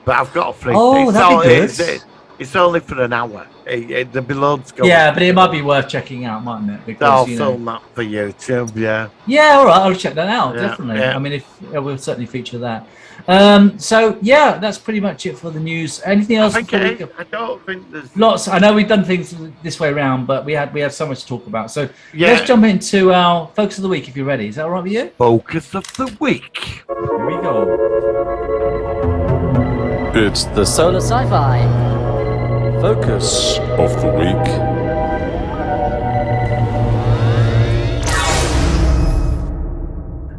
but I've got a free ticket. Oh, that'd be good. It's only for an hour. The loads go. Yeah, but it might be worth checking out, mightn't it? Because I'll film that for YouTube. Yeah. Yeah, all right. I'll check that out. Definitely. Yeah. I mean, we'll certainly feature that. So yeah, that's pretty much it for the news. Anything else? I don't think there's lots. I know we've done things this way around, but we had so much to talk about. So let's jump into our focus of the week if you're ready. Is that all right with you? Focus of the week. Here we go. It's the Solar Sci-Fi Focus of the Week.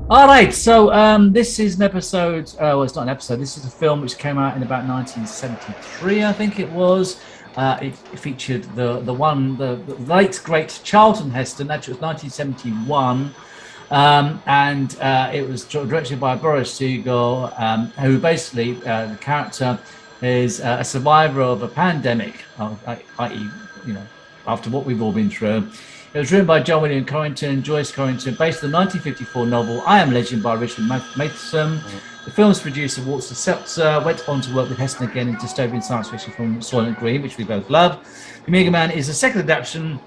All right, so this is an episode. Well, it's not an episode. This is a film which came out in about 1973, I think it was. It featured the late great Charlton Heston. Actually, it was 1971, and it was directed by Boris Siegel, who basically the character is a survivor of a pandemic, i.e., after what we've all been through. It was written by John William Corrington and Joyce Corrington, based on the 1954 novel I Am Legend by Richard Matheson. The film's producer, Walter Seltzer, went on to work with Heston again in dystopian science fiction film Soylent Green, which we both love. The Omega Man is the second adaptation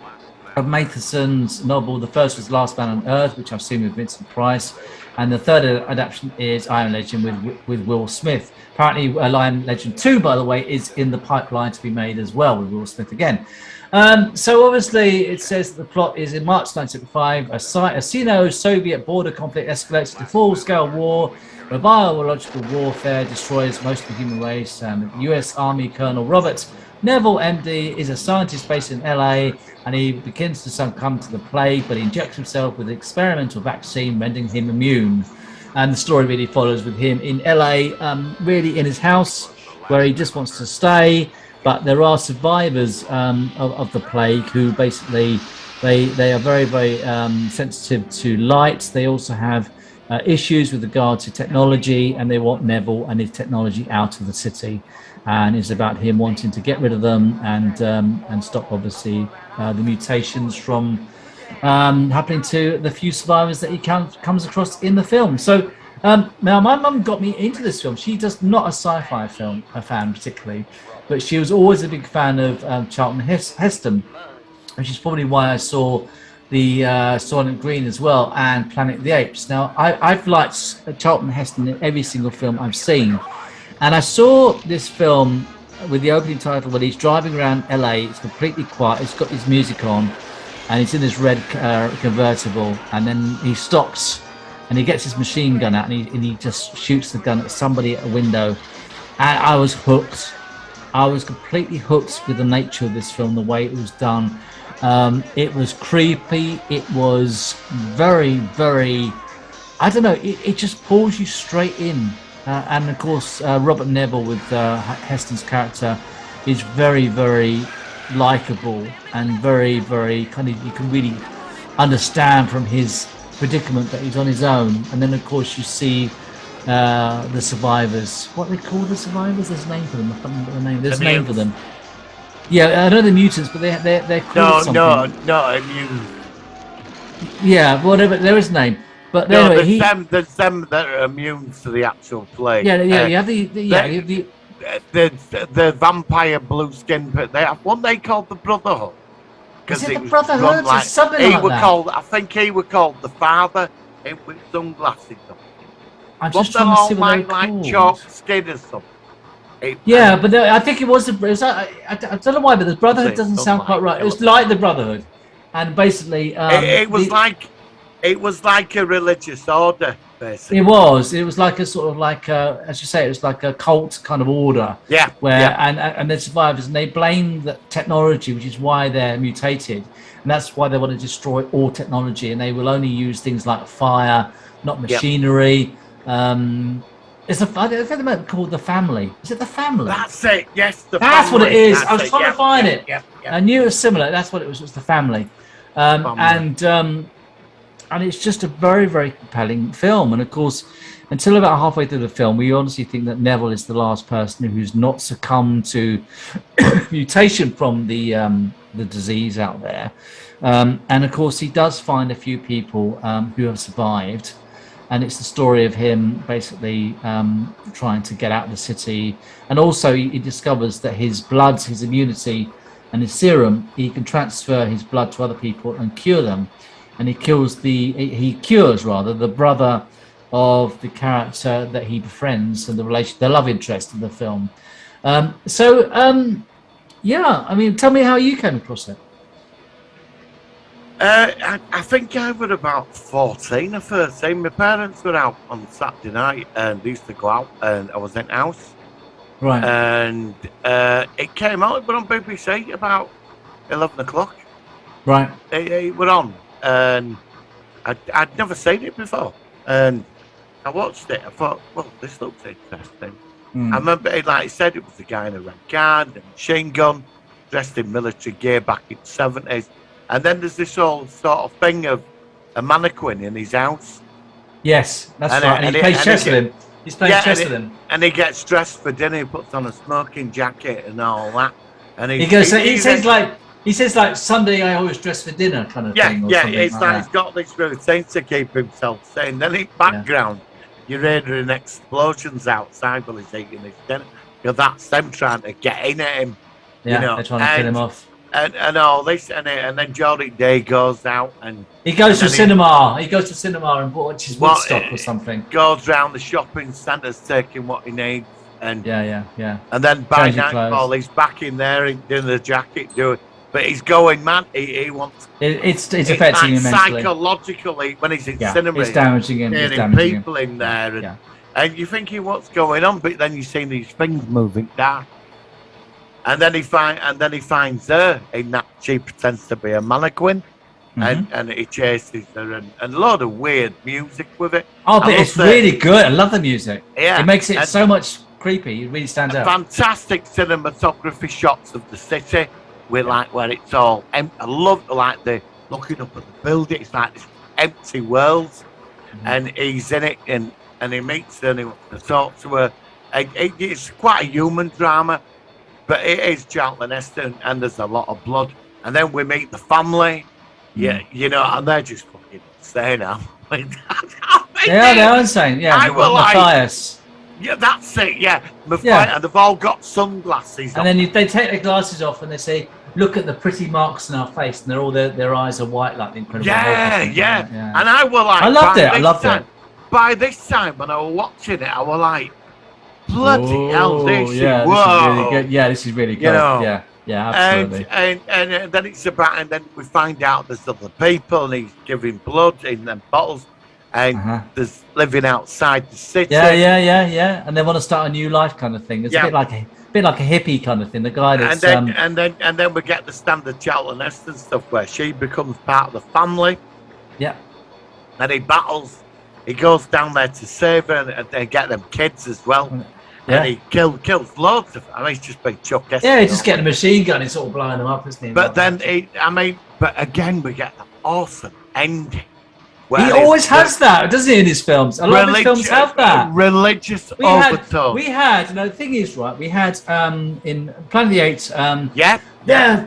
of Matheson's novel. The first was Last Man on Earth, which I've seen with Vincent Price. And the third adaptation is I Am Legend with Will Smith. Apparently, I Am Legend 2, by the way, is in the pipeline to be made as well with Will Smith again. So obviously, it says the plot is in March 1975, a Sino-Soviet border conflict escalates to full-scale war, where biological warfare destroys most of the human race. U.S. Army Colonel Robert Neville, MD, is a scientist based in LA, and he begins to succumb to the plague, but he injects himself with an experimental vaccine, rendering him immune. And the story really follows with him in LA, really in his house, where he just wants to stay. But there are survivors of the plague who basically They are very, very sensitive to light. They also have issues with regard to technology, and they want Neville and his technology out of the city. And it's about him wanting to get rid of them and stop, obviously, the mutations from happening to the few survivors that he comes across in the film. So now my mum got me into this film. She does not a sci-fi film, a fan particularly, but she was always a big fan of Charlton Heston, which is probably why I saw the Soylent Green as well and Planet of the Apes. Now I've liked Charlton Heston in every single film I've seen, and I saw this film with the opening title when he's driving around LA. It's completely quiet. It's got his music on, and he's in this red convertible, and then he stops and he gets his machine gun out and he just shoots the gun at somebody at a window. And I was hooked. I was completely hooked with the nature of this film, the way it was done. It was creepy. It was very, very, I don't know, it just pulls you straight in. And of course, Robert Neville with Heston's character is very, very likable and very, very kind of, you can really understand from his predicament that he's on his own. And then of course you see the survivors. What they call the survivors? There's a name for them. I can't remember the name. There's a name for them. Yeah, I know the mutants, but they're called something. No, not immune. Yeah, whatever. There is a name. But No, anyway, there's them that are immune to the actual plague. you have the the vampire blue skin. They have one they called the Brotherhood. Is it the was Brotherhood run or something like that? I think he was called the Father with sunglasses on. I'm Was just they trying to all see what they're like called. chalk skin or something? Yeah, but I think it was I don't know why, but the Brotherhood doesn't sound quite right. It was like the Brotherhood, and basically it was like a religious order, basically. It was like a sort of like as you say, it was like a cult kind of order. Yeah. Where yeah. and they're survivors, and they blame the technology, which is why they're mutated, and that's why they want to destroy all technology, and they will only use things like fire, not machinery. It's called the Family. Is it the Family? That's it. Yes, That's family. what it is. That's I was trying to find it. Yeah. I knew it was similar. That's what it was. It was the Family. And it's just a very, very compelling film. And of course, until about halfway through the film, we honestly think that Neville is the last person who's not succumbed to mutation from the disease out there. And of course, he does find a few people who have survived. And it's the story of him basically trying to get out of the city. And also he discovers that his blood, his immunity and his serum, he can transfer his blood to other people and cure them. And he cures the brother of the character that he befriends and the love interest in the film. Yeah, I mean, tell me how you came across it. I think I was about 14 or 13. My parents were out on Saturday night and they used to go out, and I was in the house. Right. And it came out, it was on BBC about 11 o'clock. Right. It was on, and I'd never seen it before. And I watched it, I thought, well, this looks interesting. I remember, like I said, it was a guy in a red card, a machine gun, dressed in military gear back in the 70s. And then there's this whole sort of thing of a mannequin in his house. Yes, that's right. And he plays chess with him. He's playing chess with him. And he gets dressed for dinner. He puts on a smoking jacket and all that. And he says like Sunday I always dress for dinner kind of thing. Yeah, it's like he's got this routine to keep himself sane. Then in background, you're hearing explosions outside while he's eating his dinner. Because that's them trying to get in at him. Yeah, they're trying to kill him off. And all this, and then Geordie Day goes out and he goes to cinema. He goes to cinema and watches Woodstock or something. Goes round the shopping centres taking what he needs, and yeah. And then by nightfall, he's back in there in the jacket doing. But he's going mad. He wants. It's affecting him mentally. Psychologically, when he's in cinema, it's damaging him. It's damaging people in there, and you're thinking what's going on, but then you see these things moving dark. And then he finds her in that she pretends to be a mannequin, and he chases her, and a lot of weird music with it. Oh, but it's really good. I love the music. Yeah, it makes it so much creepy. It really stands out. Fantastic cinematography shots of the city, with like where it's all. I love like the looking up at the building. It's like this empty world, and he's in it, and he meets her, and he talks to her. It's quite a human drama, but it is Charlton Heston, and there's a lot of blood. And then we meet the family, you know, and they're just fucking insane. They're insane. Yeah, I will Matthias. Yeah, that's it. Yeah, Yeah. and they've all got sunglasses And on. then they take their glasses off and they say, "Look at the pretty marks in our face," and they're all their eyes are white like the Incredible Hulk, I Yeah, think. yeah. And I were like, I loved by it. I this loved time- it. By this time, when I was watching it, I was like, bloody hell, this is, yeah, whoa. this is really good. Yeah, this is really good. You know, yeah, absolutely. And then it's about, and then we find out there's other people, and he's giving blood in them bottles, and there's living outside the city. Yeah. And they want to start a new life, kind of thing. It's a bit like a hippie kind of thing. The guy that's and then we get the standard Charlton Heston stuff where she becomes part of the family. Yeah. And he battles. He goes down there to save her, and they get them kids as well. Yeah. And he kills loads of. I mean, he's just been Chuck Heston. Yeah, he's just getting a machine gun and sort of blowing them up, isn't he? But then but again, we get the awesome ending. He always has that, doesn't he, in his films? A lot of his films have that. Religious We overtone. had, you know, the thing is, right, we had in Planet of the Apes, yeah,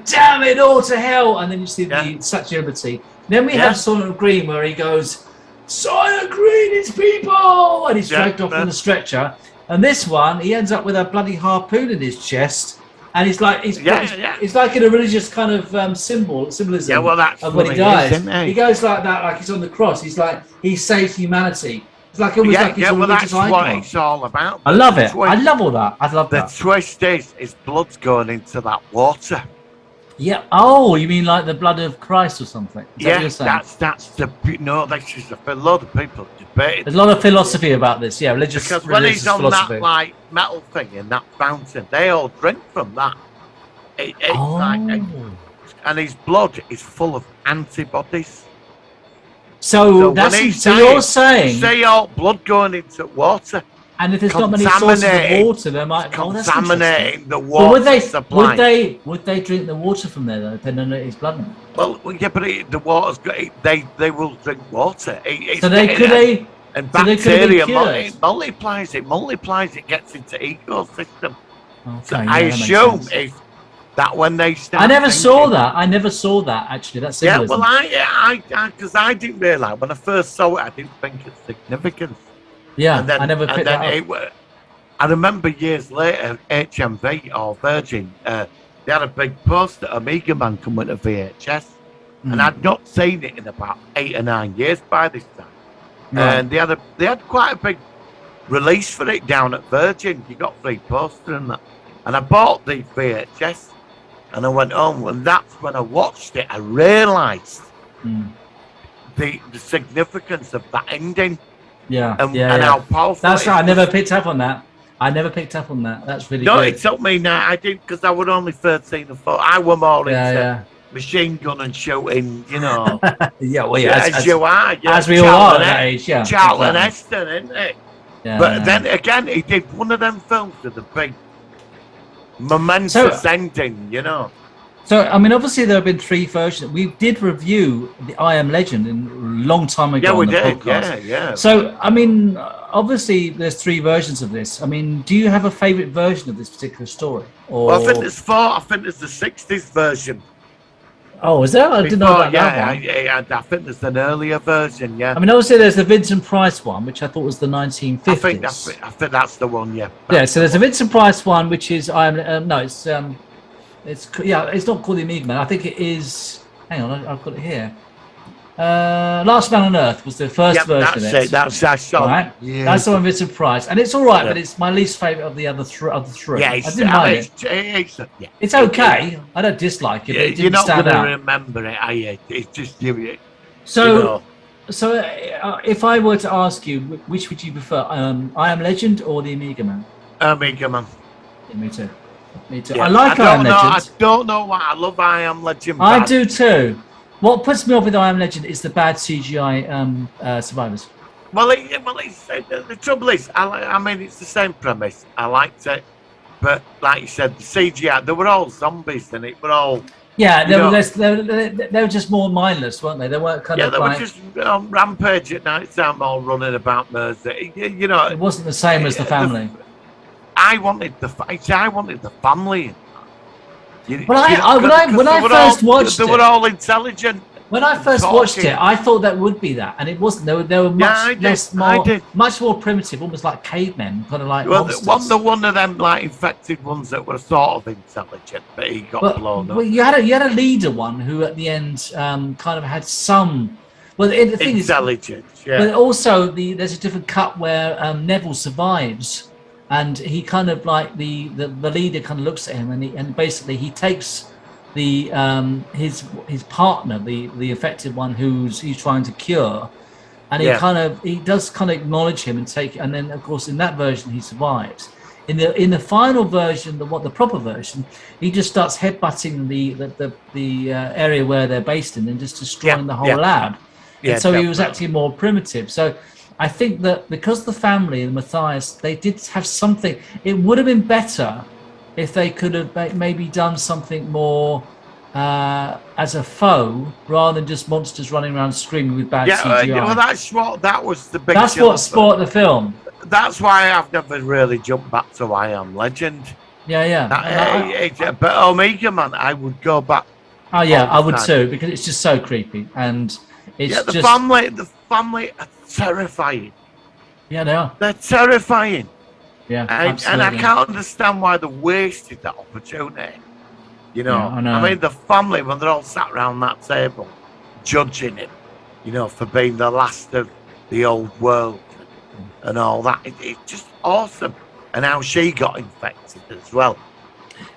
damn it all to hell, and then you see the Statue of Liberty. Then we have Soylent Green, where he goes, Soylent Green is people, and he's dragged off on a stretcher. And this one, he ends up with a bloody harpoon in his chest, and he's like, he's like in a religious kind of symbolism. Yeah, well, that's of when he what dies. isn't it? He goes like that, like he's on the cross. He's like, he saved humanity. It's like almost like he's a well, religious that's what icon. it's all about. I love it. I love all that. I love The that. twist is his blood's going into that water. Yeah. Oh, you mean like the blood of Christ or something? Is that what you're saying? that's the this is a lot of people debating. There's a lot of philosophy about this. Yeah, religious. Because when he's on philosophy. that like metal thing in that fountain, they all drink from that. It's like, and his blood is full of antibodies. So when he's so dying, you're saying, say all blood going into water, and if there's not many sources of water, they might contaminating the But water supply. would they drink the water from there though, depending on his blood? Well, yeah, but the water's great. They will drink water. So they could they. And So they could have bacteria been cured. multiplies, it gets into ecosystem. Okay, So yeah, I that makes assume sense. if that when they start. I never saw that actually. That's Yeah, symbolism. well, because I didn't realise when I first saw it, I didn't think it's significant. Yeah, And then, I never picked that up. it were, I remember years later, HMV or Virgin, they had a big poster, Omega Man coming to VHS, and I'd not seen it in about 8 or 9 years by this time. Right. And they had quite a big release for it down at Virgin. You got free poster and that. And I bought the VHS and I went home, and that's when I watched it. I realised the significance of that ending. Yeah, And yeah. how powerful. That's it right. I is. never picked up on that. That's really No, good. it took me now. I didn't, because I was only 13 or 14. I was more into Yeah. machine gun and shooting, you know. Yeah, well, Yeah, yeah. as you are. Yeah, as we all are at Charlton that age, yeah. Charlton exactly. Heston, isn't it? Yeah, But yeah. then again, he did one of them films with a big momentous ending, you know. So, I mean, obviously there have been 3 versions. We did review the I Am Legend a long time ago Yeah, we on the did. podcast. Yeah. So, I mean, obviously there's 3 versions of this. I mean, do you have a favourite version of this particular story? Or... Well, I think there's 4. I think there's the 60s version. Oh, is there? I didn't know about that one. I think there's an earlier version, yeah. I mean, obviously there's the Vincent Price one, which I thought was the 1950s. I think that's the one, yeah. Yeah, so there's a Vincent Price one, which is it's not called the Amiga Man. I think it is. Hang on, I've got it here. Last Man on Earth was the first version. That's it. That's right. Yeah. That's the one with Vincent Price, and it's all right, but it's my least favourite of the other three. Yeah, I didn't mind it. It's okay. I don't dislike it. But it You're didn't not stand going to out. remember it, are you? It's just you. So if I were to ask you, which would you prefer, I Am Legend or the Amiga Man? Amiga Man. Yeah, me too. Yeah. I like I Am Legend. I don't know why. I love I Am Legend. I do too. What puts me off with I Am Legend is the bad CGI survivors. Well, the trouble is, I mean, it's the same premise. I liked it, but like you said, the CGI, they were all zombies, and it were all Yeah, they were just more mindless, weren't they? They weren't kind of they like... were just on rampage at night time, all running about Mersey. You know, it wasn't the same as the family. I wanted the family. When I first watched they it, were all intelligent. When I first watched it, I thought that would be that, and it wasn't. They were much more primitive, almost like cavemen, kind of like monsters. One of them like infected ones that were sort of intelligent, but he got blown up. Well, you had a leader one who at the end kind of had some. Well, the thing intelligence, yeah. But also there's a different cut where Neville survives, and he kind of like the leader kind of looks at him, and basically he takes his partner, the affected one he's trying to cure, and he does kind of acknowledge him and then of course in that version he survives. In the final version, the proper version, he just starts headbutting the area where they're based in and just destroying the whole lab. Yeah, and so he was actually more primitive. So I think that because the family and Matthias, they did have something. It would have been better if they could have maybe done something more as a foe rather than just monsters running around screaming with bad CGI. That was the big. That's what spoiled the film. That's why I've never really jumped back to I Am Legend. Yeah. But Omega Man, I would go back. Oh yeah, I would too, because it's just so creepy and it's the family are terrifying. Yeah, they are. They're terrifying. Yeah, and I can't understand why they wasted that opportunity. You know, I know. I mean, the family, when they're all sat around that table, judging him, you know, for being the last of the old world and all that. It's just awesome. And how she got infected as well.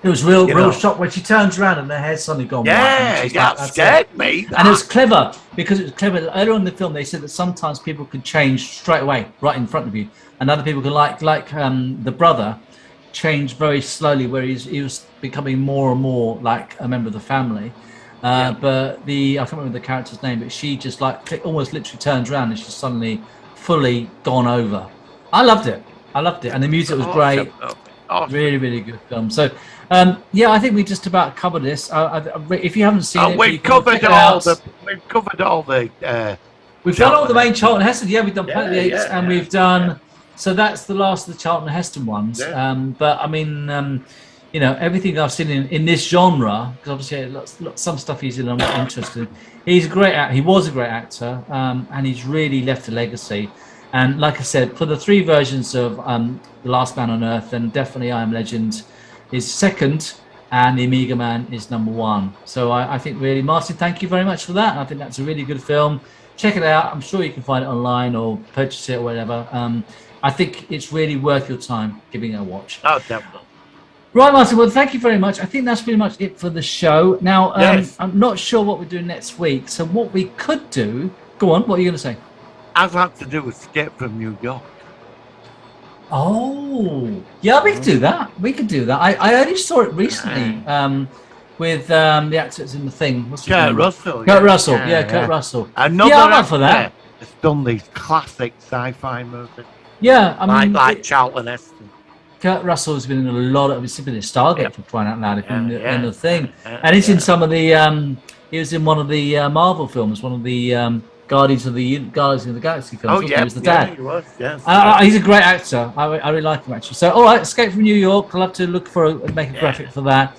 It was real shock when she turns around and her hair's suddenly gone white. Yeah, that scared me. And it was clever because it was clever. Earlier in the film, they said that sometimes people could change straight away, right in front of you, and other people could, like the brother, change very slowly, where he was becoming more and more like a member of the family. But I can't remember the character's name, but she just almost literally turns around and she's suddenly fully gone over. I loved it, and the music was great. Awesome. Really, really good film. So, I think we just about covered this. If you haven't seen it, we've covered all the. We've done all the main Charlton Heston. Yeah, we've done Planet of the Apes, and we've done. So that's the last of the Charlton Heston ones. Yeah. But I mean, everything I've seen in this genre, because obviously some stuff he's in I'm not interested in. He's a great actor. He was a great actor, and he's really left a legacy. And like I said, for the three versions of The Last Man on Earth, then definitely I Am Legend is second, and The Omega Man is number one. So I think really, Martin, thank you very much for that. I think that's a really good film. Check it out. I'm sure you can find it online or purchase it or whatever. I think it's really worth your time giving it a watch. Oh, definitely. Right, Martin. Well, thank you very much. I think that's pretty much it for the show. Now, I'm not sure what we're doing next week. So what we could do... Go on. What are you going to say? I'd like to do Escape from New York. Oh, yeah, we could do that. I only saw it recently with the actors in The Thing. What's his name? Russell. Kurt Russell. Yeah, Kurt Russell. Another I'm up for that. Has done these classic sci-fi movies. Yeah, I mean, like Charlton Heston. Kurt Russell has been in a lot of. He's been in Stargate for crying out loud. In The Thing, and he's in some of the. He was in one of the Marvel films, one of the. Guardians of the Galaxy films. Oh, yeah, he was the dad. Yeah, he was, yes. He's a great actor. I really like him, actually. So, all right, Escape from New York. I'll have to look make a graphic for that.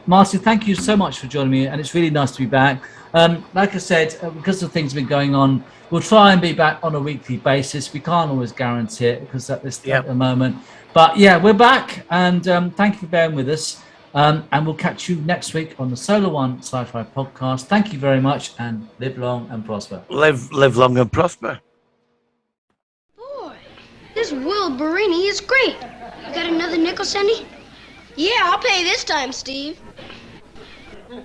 Martin, thank you so much for joining me, and it's really nice to be back. Like I said, because of things have been going on, we'll try and be back on a weekly basis. We can't always guarantee it because at the moment. But yeah, we're back, and thank you for bearing with us. And we'll catch you next week on the Solar One Sci-Fi Podcast. Thank you very much, and live long and prosper. Live long and prosper. Boy, this Will Barini is great. You got another nickel, Sandy? Yeah, I'll pay this time, Steve. $50.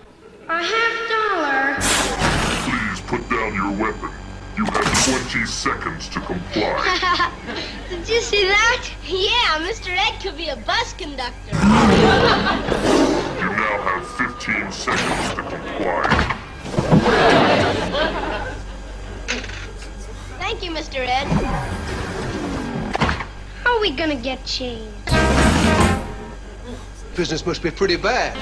Please put down your weapon. You have 20 seconds to comply. Did you see that? Yeah, Mr. Ed could be a bus conductor. You now have 15 seconds to comply. Thank you, Mr. Ed. How are we gonna get change? Business must be pretty bad.